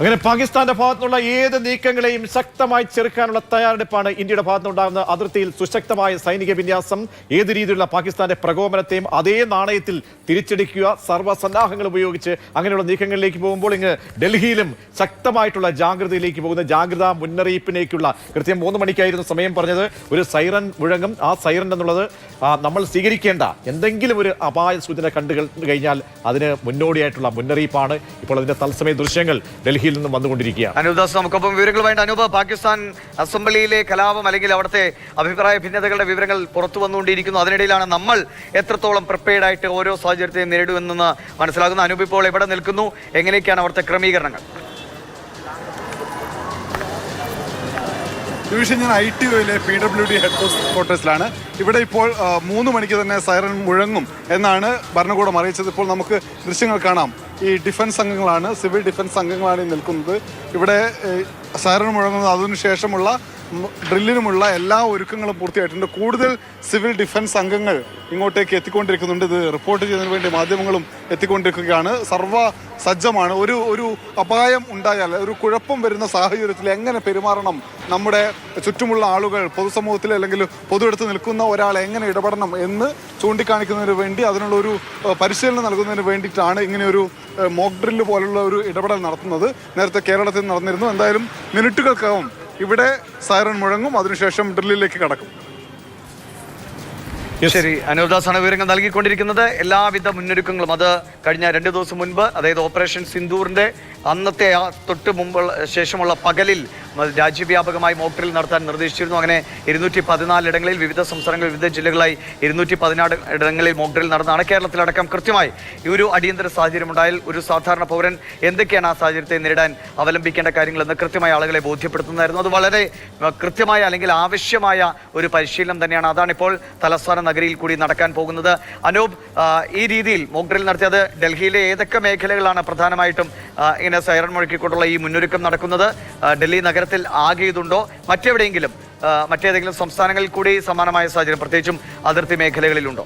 അങ്ങനെ പാകിസ്ഥാന്റെ ഭാഗത്തുനിന്നുള്ള ഏത് നീക്കങ്ങളെയും ശക്തമായി ചെറുക്കാനുള്ള തയ്യാറെടുപ്പാണ് ഇന്ത്യയുടെ ഭാഗത്തുനിന്നുണ്ടാകുന്ന അതിർത്തിയിൽ സുശക്തമായ സൈനിക വിന്യാസം. ഏത് രീതിയിലുള്ള പാകിസ്ഥാന്റെ പ്രകോപനത്തെയും അതേ നാണയത്തിൽ തിരിച്ചടിക്കുക, സർവ്വസന്നാഹങ്ങൾ ഉപയോഗിച്ച് അങ്ങനെയുള്ള നീക്കങ്ങളിലേക്ക് പോകുമ്പോൾ ഇങ്ങ് ഡൽഹിയിലും ശക്തമായിട്ടുള്ള ജാഗ്രതയിലേക്ക് പോകുന്ന ജാഗ്രതാ മുന്നറിയിപ്പിലേക്കുള്ള കൃത്യം 3 മണിക്കായിരുന്നു സമയം പറഞ്ഞത്. ഒരു സൈറൻ മുഴങ്ങും. ആ സൈറൻ എന്നുള്ളത് നമ്മൾ സ്വീകരിക്കേണ്ട എന്തെങ്കിലും ഒരു അപായ സൂചന കണ്ടു കഴിഞ്ഞാൽ അതിന് മുന്നോടിയായിട്ടുള്ള മുന്നറിയിപ്പാണ്. ഇപ്പോൾ അതിന്റെ തത്സമയ ദൃശ്യങ്ങൾ ഡൽഹിയിൽ നിന്നും വന്നുകൊണ്ടിരിക്കുകയാണ്. അനൂപ് നമുക്കൊപ്പം വിവരങ്ങൾ വേണ്ട. അനൂപ്, പാകിസ്ഥാൻ അസംബ്ലിയിലെ കലാപം അല്ലെങ്കിൽ അവിടുത്തെ അഭിപ്രായ ഭിന്നതകളുടെ വിവരങ്ങൾ പുറത്തു വന്നുകൊണ്ടിരിക്കുന്നു. അതിനിടയിലാണ് നമ്മൾ എത്രത്തോളം പ്രിപ്പയർഡ് ആയിട്ട് ഓരോ സാഹചര്യത്തെയും നേരിടുമെന്ന് മനസ്സിലാകുന്നു. അനൂപ് ഇപ്പോൾ എവിടെ നിൽക്കുന്നു? എങ്ങനെയൊക്കെയാണ് അവിടുത്തെ ക്രമീകരണങ്ങൾ? ഡിവിഷൻ ഞാൻ ITOയിലെ PWD ഹെഡ് ക്വാർട്ടേഴ്സിലാണ്. ഇവിടെ ഇപ്പോൾ 3 മണിക്ക് തന്നെ സൈറൻ മുഴങ്ങും എന്നാണ് ഭരണകൂടം അറിയിച്ചത്. ഇപ്പോൾ നമുക്ക് ദൃശ്യങ്ങൾ കാണാം. ഈ ഡിഫൻസ് അംഗങ്ങളാണ്, സിവിൽ ഡിഫൻസ് അംഗങ്ങളാണ് നിൽക്കുന്നത്. ഇവിടെ സൈറൻ മുഴങ്ങുന്നത് അതിനുശേഷമുള്ള ഡ്രില്ലിനുമുള്ള എല്ലാ ഒരുക്കങ്ങളും പൂർത്തിയായിട്ടുണ്ട്. കൂടുതൽ സിവിൽ ഡിഫൻസ് അംഗങ്ങൾ ഇങ്ങോട്ടേക്ക് എത്തിക്കൊണ്ടിരിക്കുന്നുണ്ട്. ഇത് റിപ്പോർട്ട് ചെയ്യുന്നതിന് വേണ്ടി മാധ്യമങ്ങളും എത്തിക്കൊണ്ടിരിക്കുകയാണ്. സജ്ജമാണ്. ഒരു അപായം ഉണ്ടായാൽ, ഒരു കുഴപ്പം വരുന്ന സാഹചര്യത്തിൽ എങ്ങനെ പെരുമാറണം, നമ്മുടെ ചുറ്റുമുള്ള ആളുകൾ, പൊതുസമൂഹത്തിൽ അല്ലെങ്കിൽ പൊതുവെടുത്ത് നിൽക്കുന്ന ഒരാൾ എങ്ങനെ ഇടപെടണം എന്ന് ചൂണ്ടിക്കാണിക്കുന്നതിന് വേണ്ടി അതിനുള്ള ഒരു പരിശീലനം നൽകുന്നതിന് വേണ്ടിയിട്ടാണ് ഇങ്ങനെയൊരു മോക്ക് ഡ്രില്ല് പോലുള്ള ഒരു ഇടപെടൽ നടത്തുന്നത്. നേരത്തെ കേരളത്തിൽ നടന്നിരുന്നു. എന്തായാലും മിനിറ്റുകൾക്കകം ഇവിടെ സൈറൻ മുഴങ്ങും. അതിനുശേഷം ഡ്രില്ലിലേക്ക് കടക്കും. ശരി, അനൂപ് ദാസാണ് വിവരങ്ങൾ നൽകിക്കൊണ്ടിരിക്കുന്നത്. എല്ലാവിധ മുന്നൊരുക്കങ്ങളും അത് കഴിഞ്ഞ 2 ദിവസം മുൻപ്, അതായത് ഓപ്പറേഷൻ സിന്ദൂറിന്റെ അന്നത്തെ തൊട്ട് മുമ്പുള്ള ശേഷമുള്ള പകലിൽ രാജ്യവ്യാപകമായി മോക്ക് ഡ്രിൽ നടത്താൻ നിർദ്ദേശിച്ചിരുന്നു. അങ്ങനെ 214 ഇടങ്ങളിൽ, വിവിധ സംസ്ഥാനങ്ങൾ, വിവിധ ജില്ലകളായി 214 ഇടങ്ങളിൽ മോക്ക് ഡ്രിൽ നടന്നതാണ്. കേരളത്തിലടക്കം കൃത്യമായി ഈ ഒരു അടിയന്തര സാഹചര്യം ഉണ്ടായാൽ ഒരു സാധാരണ പൗരൻ എന്തൊക്കെയാണ് ആ സാഹചര്യത്തെ നേരിടാൻ അവലംബിക്കേണ്ട കാര്യങ്ങളെന്ന് കൃത്യമായി ആളുകളെ ബോധ്യപ്പെടുത്തുന്നതായിരുന്നു. അത് വളരെ കൃത്യമായ അല്ലെങ്കിൽ ആവശ്യമായ ഒരു പരിശീലനം തന്നെയാണ്. അതാണിപ്പോൾ തലസ്ഥാന നഗരിയിൽ കൂടി നടക്കാൻ പോകുന്നത്. അനൂപ്, ഈ രീതിയിൽ മോക്ക് ഡ്രിൽ നടത്തിയത് ഡൽഹിയിലെ ഏതൊക്കെ മേഖലകളാണ് പ്രധാനമായിട്ടും ഇങ്ങനെ സൈറൺ മുഴക്കിക്കൊണ്ടുള്ള ഈ മുന്നൊരുക്കം നടക്കുന്നത്? ഡൽഹി നഗരത്തിൽ ആകെ ഇതുണ്ടോ? മറ്റേതെങ്കിലും സംസ്ഥാനങ്ങളിൽ കൂടി സമാനമായ സാഹചര്യം, പ്രത്യേകിച്ചും അതിർത്തി മേഖലകളിലുണ്ടോ?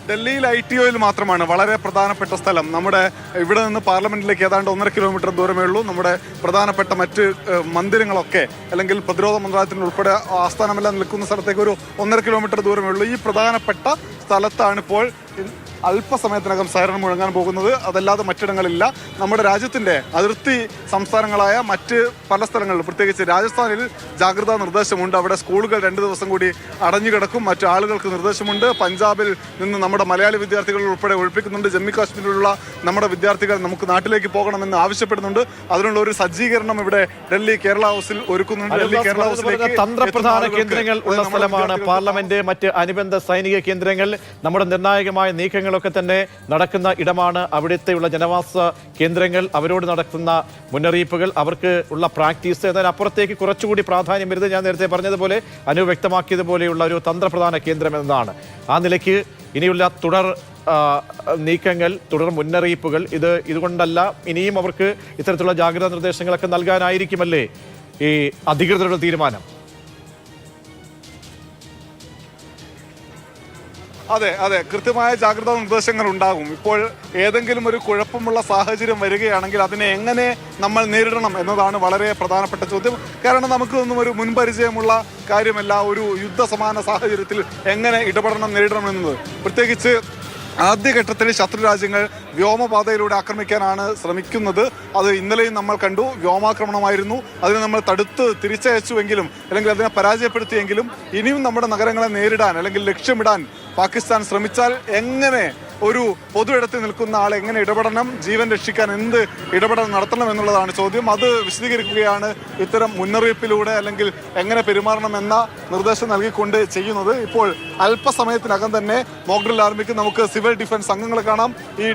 ഡൽഹിയിൽ ITOയിൽ മാത്രമാണ് വളരെ പ്രധാനപ്പെട്ട സ്ഥലം. നമ്മുടെ ഇവിടെ നിന്ന് പാർലമെന്റിലേക്ക് ഏതാണ്ട് 1.5 കിലോമീറ്റർ ദൂരമേ ഉള്ളൂ. നമ്മുടെ പ്രധാനപ്പെട്ട മറ്റ് മന്ദിരങ്ങളൊക്കെ അല്ലെങ്കിൽ പ്രതിരോധ മന്ത്രാലയത്തിന് ഉൾപ്പെടെ ആസ്ഥാനമെല്ലാം നിൽക്കുന്ന സ്ഥലത്തേക്ക് ഒരു 1.5 കിലോമീറ്റർ ദൂരമേ ഉള്ളൂ. ഈ പ്രധാനപ്പെട്ട സ്ഥലത്താണ് ഇപ്പോൾ അല്പസമയത്തിനകം സൈറൺ മുഴങ്ങാൻ പോകുന്നത്. അതല്ലാതെ മറ്റിടങ്ങളില്ല. നമ്മുടെ രാജ്യത്തിൻ്റെ അതിർത്തി സംസ്ഥാനങ്ങളായ മറ്റ് പല സ്ഥലങ്ങളിലും, പ്രത്യേകിച്ച് രാജസ്ഥാനിൽ ജാഗ്രതാ നിർദ്ദേശമുണ്ട്. അവിടെ സ്കൂളുകൾ 2 ദിവസം കൂടി അടഞ്ഞുകിടക്കും. മറ്റു ആളുകൾക്ക് നിർദ്ദേശമുണ്ട്. പഞ്ചാബിൽ നിന്ന് നമ്മുടെ മലയാളി വിദ്യാർത്ഥികൾ ഉൾപ്പെടെ ഒഴിപ്പിക്കുന്നുണ്ട്. ജമ്മു കാശ്മീരിലുള്ള നമ്മുടെ വിദ്യാർത്ഥികൾ നമുക്ക് നാട്ടിലേക്ക് പോകണമെന്ന് ആവശ്യപ്പെടുന്നുണ്ട്. അതിനുള്ള ഒരു സജ്ജീകരണം ഇവിടെ ഡൽഹി കേരള ഹൗസിൽ ഒരുക്കുന്നുണ്ട്. ഡൽഹി കേരള ഹൗസിലേക്ക് തന്ത്രപ്രധാന കേന്ദ്രങ്ങൾ ഉള്ള സ്ഥലമാണ് പാർലമെന്റ്, മറ്റ് അനുബന്ധ സൈനിക കേന്ദ്രങ്ങൾ, നമ്മുടെ നിർണായകമായ നീക്കങ്ങളൊക്കെ തന്നെ നടക്കുന്ന ഇടമാണ്. അവിടുത്തെയുള്ള ജനവാസ കേന്ദ്രങ്ങൾ, അവരോട് നടത്തുന്ന മുന്നറിയിപ്പുകൾ, അവർക്ക് ഉള്ള പ്രാക്ടീസ്, എന്നാൽ അപ്പുറത്തേക്ക് കുറച്ചുകൂടി പ്രാധാന്യം വരുന്നത് ഞാൻ നേരത്തെ പറഞ്ഞതുപോലെ അനു വ്യക്തമാക്കിയതുപോലെയുള്ള ഒരു തന്ത്രപ്രധാന കേന്ദ്രം എന്നതാണ്. ആ നിലയ്ക്ക് ഇനിയുള്ള തുടർ നീക്കങ്ങൾ, തുടർ മുന്നറിയിപ്പുകൾ ഇതുകൊണ്ടല്ല, ഇനിയും അവർക്ക് ഇത്തരത്തിലുള്ള ജാഗ്രതാ നിർദ്ദേശങ്ങളൊക്കെ നൽകാനായിരിക്കുമല്ലേ ഈ അധികൃതരുടെ തീരുമാനം? അതെ, കൃത്യമായ ജാഗ്രതാ നിർദ്ദേശങ്ങൾ ഉണ്ടാകും. ഇപ്പോൾ ഏതെങ്കിലും ഒരു കുഴപ്പമുള്ള സാഹചര്യം വരികയാണെങ്കിൽ അതിനെ എങ്ങനെ നമ്മൾ നേരിടണം എന്നതാണ് വളരെ പ്രധാനപ്പെട്ട ചോദ്യം. കാരണം നമുക്കൊന്നും ഒരു മുൻപരിചയമുള്ള കാര്യമല്ല ഒരു യുദ്ധസമാന സാഹചര്യത്തിൽ എങ്ങനെ ഇടപെടണം, നേരിടണം എന്നത്. പ്രത്യേകിച്ച് ആദ്യഘട്ടത്തിൽ ശത്രു രാജ്യങ്ങൾ വ്യോമപാതയിലൂടെ ആക്രമിക്കാനാണ് ശ്രമിക്കുന്നത്. അത് ഇന്നലെയും നമ്മൾ കണ്ടു. വ്യോമാക്രമണമായിരുന്നു. അതിനെ നമ്മൾ തടുത്ത് തിരിച്ചയച്ചുവെങ്കിലും അല്ലെങ്കിൽ അതിനെ പരാജയപ്പെടുത്തിയെങ്കിലും ഇനിയും നമ്മുടെ നഗരങ്ങളെ നേരിടാൻ അല്ലെങ്കിൽ ലക്ഷ്യമിടാൻ പാകിസ്ഥാൻ ശ്രമിച്ചാൽ എങ്ങനെ ഒരു പൊതുയിടത്തിൽ നിൽക്കുന്ന ആൾ എങ്ങനെ ഇടപെടണം, ജീവൻ രക്ഷിക്കാൻ എന്ത് ഇടപെടൽ നടത്തണം എന്നുള്ളതാണ് ചോദ്യം. അത് വിശദീകരിക്കുകയാണ് ഇത്തരം മുന്നറിയിപ്പിലൂടെ അല്ലെങ്കിൽ എങ്ങനെ പെരുമാറണം എന്ന നിർദ്ദേശം നൽകിക്കൊണ്ട് ചെയ്യുന്നത്. ഇപ്പോൾ അല്പസമയത്തിനകം തന്നെ മോക്ക് ഡ്രിൽ ആരംഭിക്കും. നമുക്ക് സിവിൽ ഡിഫൻസ് അംഗങ്ങളെ കാണാം. ഈ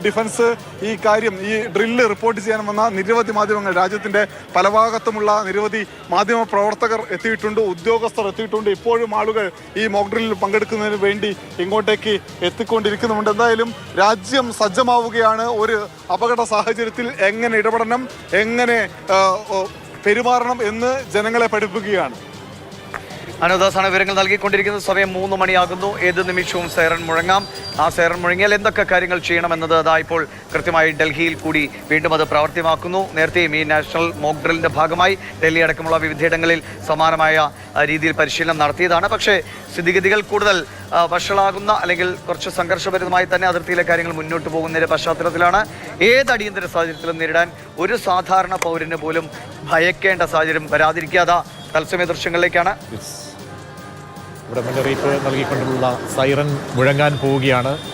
ഡ്രില്ല് റിപ്പോർട്ട് ചെയ്യാൻ വന്ന നിരവധി മാധ്യമങ്ങൾ, രാജ്യത്തിന്റെ പല ഭാഗത്തുമുള്ള നിരവധി മാധ്യമ പ്രവർത്തകർ എത്തിയിട്ടുണ്ട്, ഉദ്യോഗസ്ഥർ എത്തിയിട്ടുണ്ട്. ഇപ്പോഴും ആളുകൾ ഈ മോക്ക് ഡ്രില്ലിൽ പങ്കെടുക്കുന്നതിന് വേണ്ടി ഇങ്ങോട്ടേക്ക് എത്തിക്കൊണ്ടിരിക്കുന്നുണ്ട്. എന്തായാലും രാജ്യം സജ്ജമാവുകയാണ്. ഒരു അപകട സാഹചര്യത്തിൽ എങ്ങനെ ഇടപെടണം, എങ്ങനെ പെരുമാറണം എന്ന് ജനങ്ങളെ പഠിപ്പിക്കുകയാണ്. അനുദാസാണ് വിവരങ്ങൾ നൽകിക്കൊണ്ടിരിക്കുന്നത്. സമയം 3 മണിയാകുന്നു. ഏത് നിമിഷവും സൈറൺ മുഴങ്ങാം. ആ സൈറൺ മുഴങ്ങിയാൽ എന്തൊക്കെ കാര്യങ്ങൾ ചെയ്യണമെന്നത് അതാ ഇപ്പോൾ കൃത്യമായി ഡൽഹിയിൽ കൂടി വീണ്ടും അത് പ്രാവർത്തികമാക്കുന്നു. നേരത്തെയും ഈ നാഷണൽ മോക്ക് ഡ്രില്ലിന്റെ ഭാഗമായി ഡൽഹി അടക്കമുള്ള വിവിധയിടങ്ങളിൽ സമാനമായ രീതിയിൽ പരിശീലനം നടത്തിയതാണ്. പക്ഷേ സ്ഥിതിഗതികൾ കൂടുതൽ വഷളാകുന്ന അല്ലെങ്കിൽ കുറച്ച് സംഘർഷഭരിതമായി തന്നെ അതിർത്തിയിലെ കാര്യങ്ങൾ മുന്നോട്ട് പോകുന്നതിന്റെ പശ്ചാത്തലത്തിലാണ് ഏത് അടിയന്തര സാഹചര്യത്തിലും നേരിടാൻ ഒരു സാധാരണ പൗരന് പോലും ഭയക്കേണ്ട സാഹചര്യം വരാതിരിക്കാതെ തത്സമയ ദൃശ്യങ്ങളിലേക്കാണ്. ഇവിടെ മുന്നറിയിപ്പ് നൽകിക്കൊണ്ടുള്ള സൈറൻ മുഴങ്ങാൻ പോവുകയാണ്.